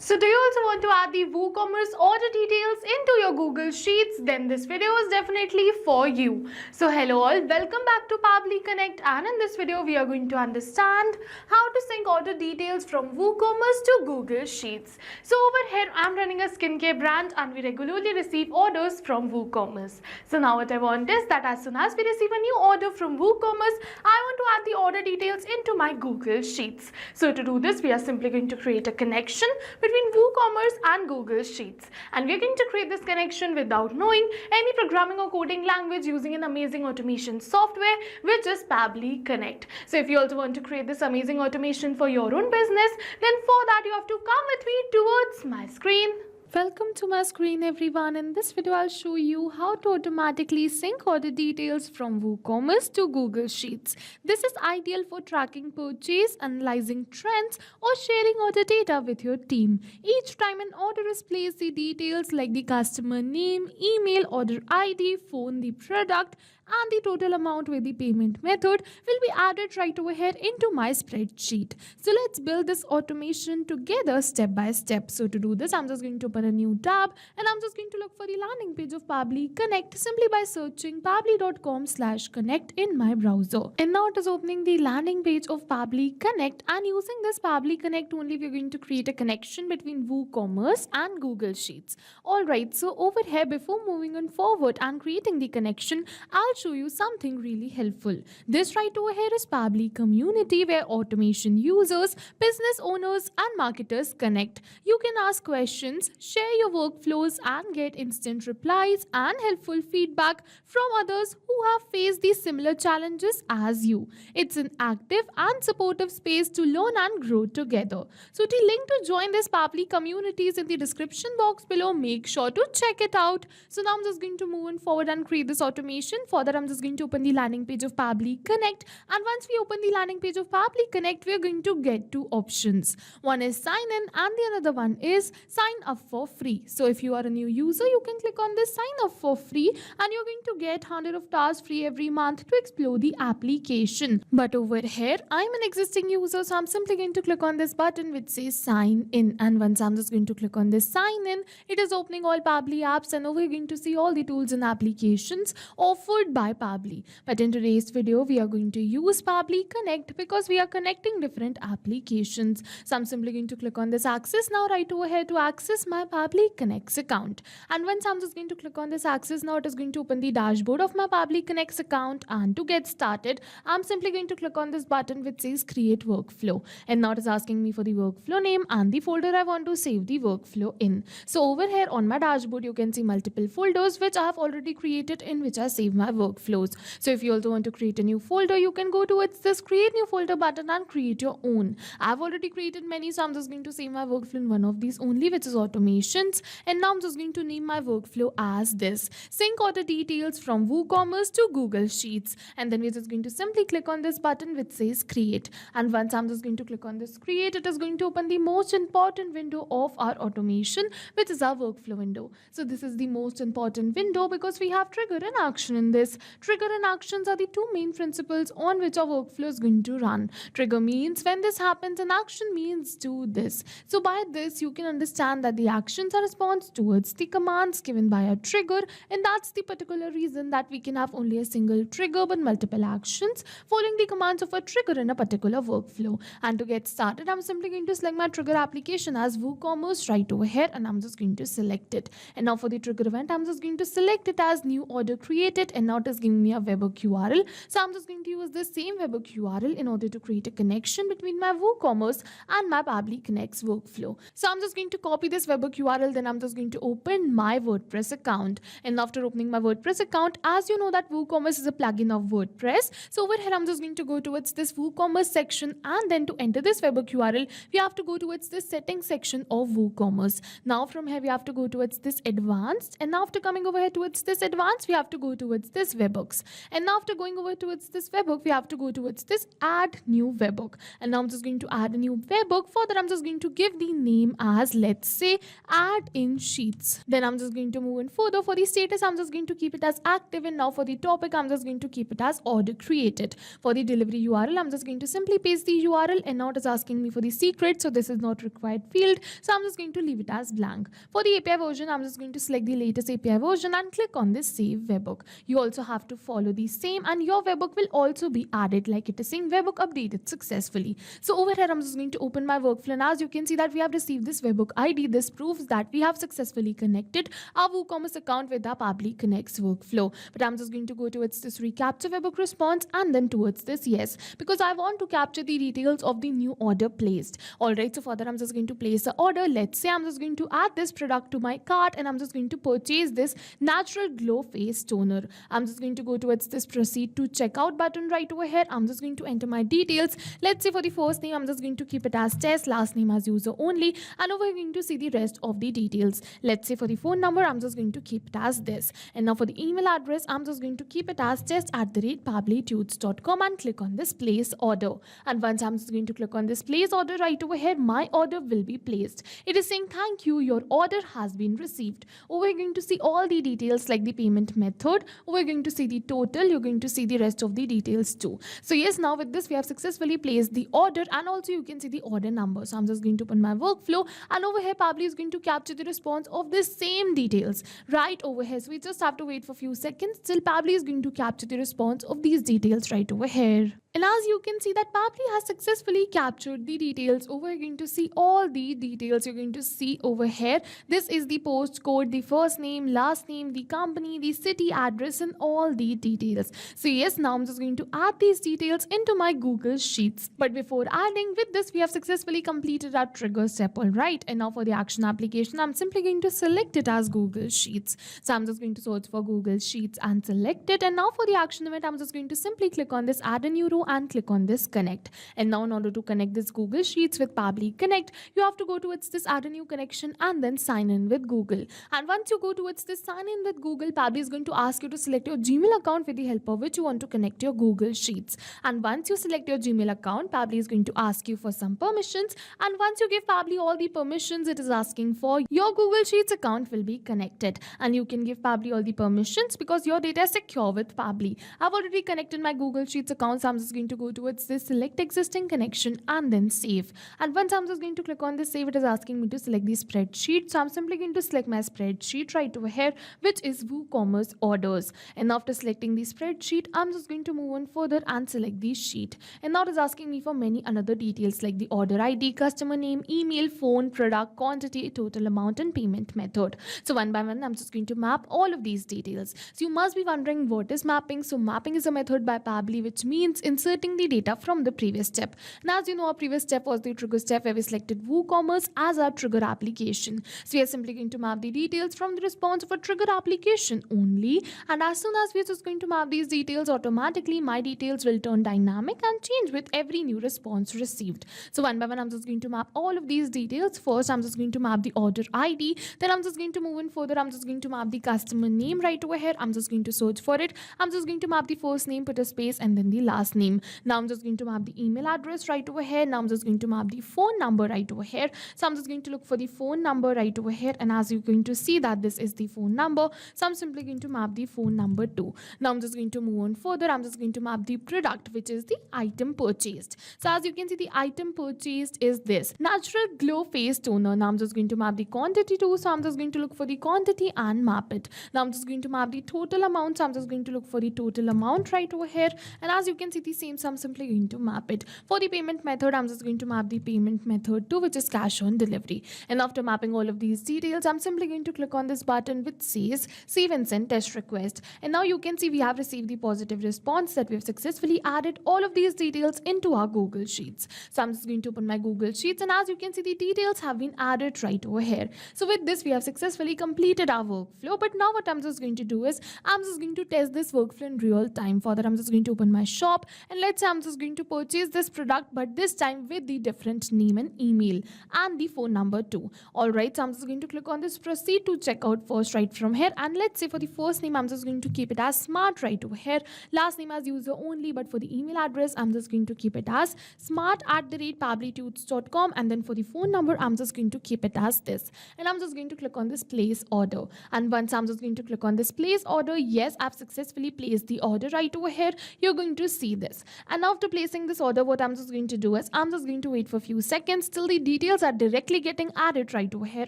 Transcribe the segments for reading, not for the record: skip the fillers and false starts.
So do you also want to add the WooCommerce order details into your Google Sheets? Then this video is definitely for you. So hello all, welcome back to Pabbly Connect, and in this video we are going to understand how to sync order details from WooCommerce to Google Sheets. So over here I'm running a skincare brand and we regularly receive orders from WooCommerce. So now what I want is that as soon as we receive a new order from WooCommerce, I want to add the order details into my Google Sheets. So to do this, we are simply going to create a connection between WooCommerce and Google Sheets, and we are going to create this connection without knowing any programming or coding language using an amazing automation software which is Pabbly Connect. So if you also want to create this amazing automation for your own business, then for that you have to come with me towards my screen. Welcome to my screen everyone. In this video I'll show you how to automatically sync order details from WooCommerce to Google Sheets. This is ideal for tracking purchase, analyzing trends, or sharing order data with your team. Each time an order is placed, the details like the customer name, email, order ID, phone, the product, and the total amount with the payment method will be added right over here into my spreadsheet. So let's build this automation together step by step. So to do this, I'm just going to open a new tab and I'm just going to look for the landing page of Pabbly Connect simply by searching pabbly.com/connect in my browser. And now it is opening the landing page of Pabbly Connect, and using this Pabbly Connect only we're going to create a connection between WooCommerce and Google Sheets. Alright, so over here before moving on forward and creating the connection, I'll show you something really helpful. This right over here is Pabbly community, where automation users, business owners and marketers connect. You can ask questions, share your workflows and get instant replies and helpful feedback from others who have faced these similar challenges as you. It's an active and supportive space to learn and grow together. So the link to join this Pabbly community is in the description box below. Make sure to check it out. So now I'm just going to move on forward and create this automation. For that, I'm just going to open the landing page of Pabbly Connect, and once we open the landing page of Pabbly Connect, we're going to get two options. One is sign in and the another one is sign up for free. So if you are a new user, you can click on this sign up for free and you're going to get 100 of tasks free every month to explore the application. But over here, I'm an existing user, so I'm simply going to click on this button which says sign in, and once I'm just going to click on this sign in, it is opening all Pabbly apps, and over here you're going to see all the tools and applications offered by Pabbly. But in today's video, we are going to use Pabbly Connect because we are connecting different applications. So I'm simply going to click on this access now right over here to access my Pabbly Connects account. And once I'm just going to click on this access now, it is going to open the dashboard of my Pabbly Connects account. And to get started, I'm simply going to click on this button which says create workflow. And now it is asking me for the workflow name and the folder I want to save the workflow in. So over here on my dashboard, you can see multiple folders which I have already created in which I save my workflows. So if you also want to create a new folder, you can go towards this create new folder button and create your own. I've already created many, so I'm just going to save my workflow in one of these only, which is automations. And now I'm just going to name my workflow as this: sync order details from WooCommerce to Google Sheets. And then we're just going to simply click on this button which says create. And once I'm just going to click on this create, it is going to open the most important window of our automation, which is our workflow window. So this is the most important window because we have trigger and action in this. Trigger and actions are the two main principles on which our workflow is going to run. Trigger means when this happens, and action means do this. So by this, you can understand that the actions are response towards the commands given by a trigger, and that's the particular reason that we can have only a single trigger but multiple actions following the commands of a trigger in a particular workflow. And to get started, I'm simply going to select my trigger application as WooCommerce right over here, and I'm just going to select it. And now for the trigger event, I'm just going to select it as new order created, and now it is giving me a webhook URL. So I'm just going to use this same webhook URL in order to create a connection between my WooCommerce and my Pabbly Connects workflow. So I'm just going to copy this webhook URL, then I'm just going to open my WordPress account. And after opening my WordPress account, as you know that WooCommerce is a plugin of WordPress. So over here, I'm just going to go towards this WooCommerce section, and then to enter this webhook URL, we have to go towards this settings section of WooCommerce. Now from here, we have to go towards this advanced, and after coming over here towards this advanced, we have to go towards this this webhooks. And now after going over towards this webhook, we have to go towards this add new webhook. And now I'm just going to add a new webhook. For that, I'm just going to give the name as, let's say, add in sheets. Then I'm just going to move in further. For the status, I'm just going to keep it as active. And now for the topic, I'm just going to keep it as order created. For the delivery URL, I'm just going to simply paste the URL, and now it is asking me for the secret, so this is not required field, so I'm just going to leave it as blank. For the API version, I'm just going to select the latest API version and click on this save webhook. You also have to follow the same, and your webhook will also be added, like it is saying webhook updated successfully. So over here, I'm just going to open my workflow, and as you can see that we have received this webhook ID. This proves that we have successfully connected our WooCommerce account with our Pabbly Connect's workflow. But I'm just going to go towards this recapture webhook response and then towards this yes, because I want to capture the details of the new order placed. Alright, so for that I'm just going to place an order. Let's say I'm just going to add this product to my cart, and I'm just going to purchase this natural glow face toner. I'm just going to go towards this proceed to checkout button right over here. I'm just going to enter my details. Let's say for the first name, I'm just going to keep it as test, last name as user only, and over here going to see the rest of the details. Let's say for the phone number, I'm just going to keep it as this. And now for the email address, I'm just going to keep it as test@pabblytudes.com and click on this place order. And once I'm just going to click on this place order right over here, my order will be placed. It is saying thank you, your order has been received. Over here, you're going to see all the details like the payment method. Over here, you're going to see the total. You're going to see the rest of the details too. So yes, now with this we have successfully placed the order, and also you can see the order number. So I'm just going to open my workflow, and over here Pabbly is going to capture the response of the same details right over here. So we just have to wait for a few seconds till Pabbly is going to capture the response of these details right over here. And as you can see that Pabbly has successfully captured the details. Over you're going to see all the details you're going to see over here. This is the postcode, the first name, last name, the company, the city address, and all the details. So yes, now I'm just going to add these details into my Google Sheets. But before adding, with this we have successfully completed our trigger step, alright. And now for the action application, I'm simply going to select it as Google Sheets. So I'm just going to search for Google Sheets and select it. And now for the action event, I'm just going to simply click on this add a new row and click on this connect. And now in order to connect this Google Sheets with Pabbly Connect, you have to go towards this add a new connection and then sign in with Google. And once you go towards this sign in with Google, Pabbly is going to ask you to select your Gmail account with the help of which you want to connect your Google Sheets. And once you select your Gmail account, Pabbly is going to ask you for some permissions. And once you give Pabbly all the permissions it is asking for, your Google Sheets account will be connected. And you can give Pabbly all the permissions because your data is secure with Pabbly. I've already connected my Google Sheets account, so I'm just going to go towards this select existing connection and then save. And once I'm just going to click on this save, it is asking me to select the spreadsheet. So I'm simply going to select my spreadsheet right over here, which is WooCommerce orders. And after selecting the spreadsheet, I'm just going to move on further and select the sheet. And now it is asking me for many another details like the order ID, customer name, email, phone, product, quantity, total amount, and payment method. So one by one, I'm just going to map all of these details. So you must be wondering what is mapping. So mapping is a method by Pabbly which means inserting the data from the previous step. And as you know, our previous step was the trigger step where we selected WooCommerce as our trigger application. So we are simply going to map the details from the response of a trigger application only. And as soon as we are just going to map these details, automatically my details will turn dynamic and change with every new response received. So one by one, I'm just going to map all of these details. First, I'm just going to map the order ID. Then I'm just going to move in further. I'm just going to map the customer name right over here. I'm just going to search for it. I'm just going to map the first name, put a space, and then the last name. Now I'm just going to map the email address right over here. Now I'm just going to map the phone number right over here. So I'm just going to look for the phone number right over here. And as you're going to see that this is the phone number, so I'm simply going to map the phone number too. Now I'm just going to move on further. I'm just going to map the product, which is the item purchased. So as you can see, the item purchased is this natural glow face toner. Now I'm just going to map the quantity too. So I'm just going to look for the quantity and map it. Now I'm just going to map the total amount. So I'm just going to look for the total amount right over here. And as you can see the same, so I'm simply going to map it. For the payment method, I'm just going to map the payment method too, which is cash on delivery. And after mapping all of these details, I'm simply going to click on this button which says save and send test request. And now you can see we have received the positive response that we have successfully added all of these details into our Google Sheets. So I'm just going to open my Google Sheets, and as you can see the details have been added right over here. So with this we have successfully completed our workflow. But now what I'm just going to do is I'm just going to test this workflow in real time. For that, I'm just going to open my shop, and let's say I'm just going to purchase this product, but this time with the different name and email and the phone number too. Alright, so I'm just going to click on this proceed to checkout first right from here, and let's say for the first name I'm just going to keep it as smart right over here, last name as user only, but for the email address I'm just going to keep it as smart@pabblytunes.com, and then for the phone number I'm just going to keep it as this, and I'm just going to click on this place order. And once I'm just going to click on this place order, yes, I've successfully placed the order right over here. You're going to see this, and after placing this order, what I'm just going to do is I'm just going to wait for a few seconds till the details are directly getting added right over here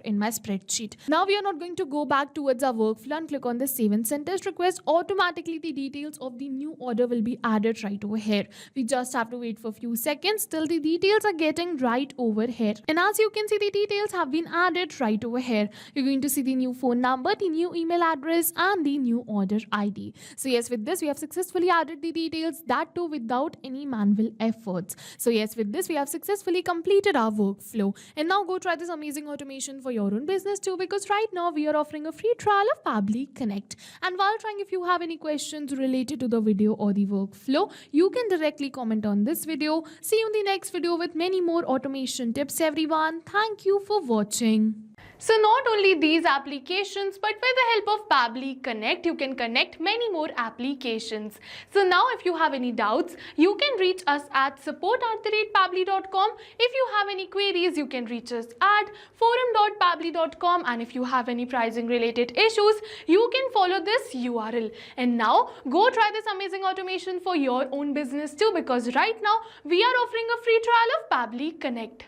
in my spreadsheet. Now we are not going to go back towards our workflow and click on the save and send test request. Automatically the details of the new order will be added right over here. We just have to wait for a few seconds till the details are getting right over here, and as you can see, the details have been added right over here. You're going to see the new phone number, the new email address, and the new order ID. So yes, with this we have successfully added the details, that too without any manual efforts. So yes, with this we have successfully completed our workflow, and now go try this amazing automation for your own business too, because right now we are offering a free trial of Pabbly Connect. And while trying, if you have any questions related to the video or the workflow, you can directly comment on this video. See you in the next video with many more automation tips, everyone. Thank you for watching. So not only these applications, but with the help of Pabbly Connect, you can connect many more applications. So now if you have any doubts, you can reach us at support@pabbly.com. If you have any queries, you can reach us at forum.pabbly.com, and if you have any pricing related issues, you can follow this URL. And now go try this amazing automation for your own business too, because right now we are offering a free trial of Pabbly Connect.